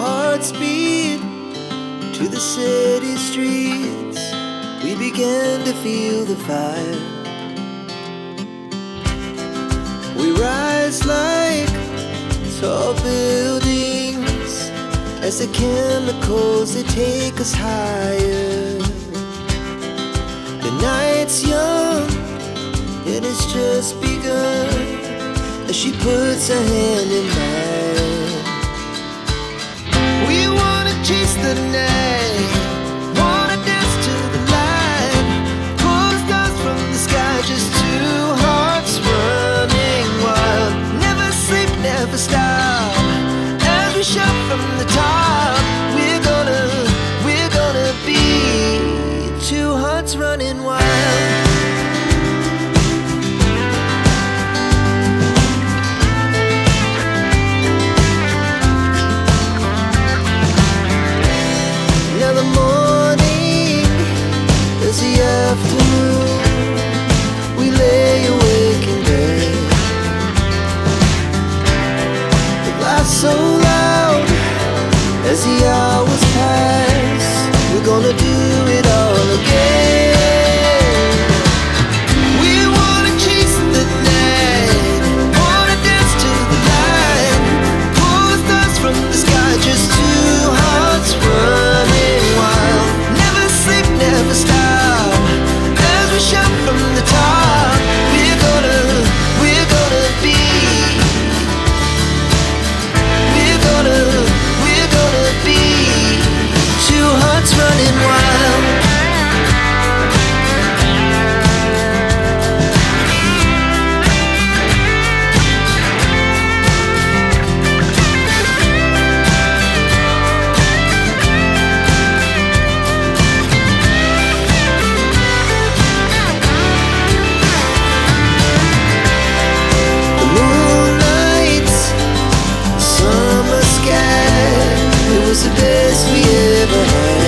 hearts beat to the city streets. We began to feel the fire. We rise like tall buildings as the chemicals, they take us higher. The night's young and it's just begun as she puts her hand in mine. We wanna chase the night, wanna dance to the light, pull the stars from the sky, just two hearts running wild. Never sleep, never stop, as we shout from the top. We're gonna be two hearts running wild. The morning is the afternoon. We lay awake in bed. The laughs so loud as the hours pass. We're gonna do it all again. We wanna chase the night, wanna dance to the light, pull the stars from the sky, just two hearts running. Never stop, as we shout from the top. We're gonna be, we're gonna be two hearts running wild. It was the best we ever had.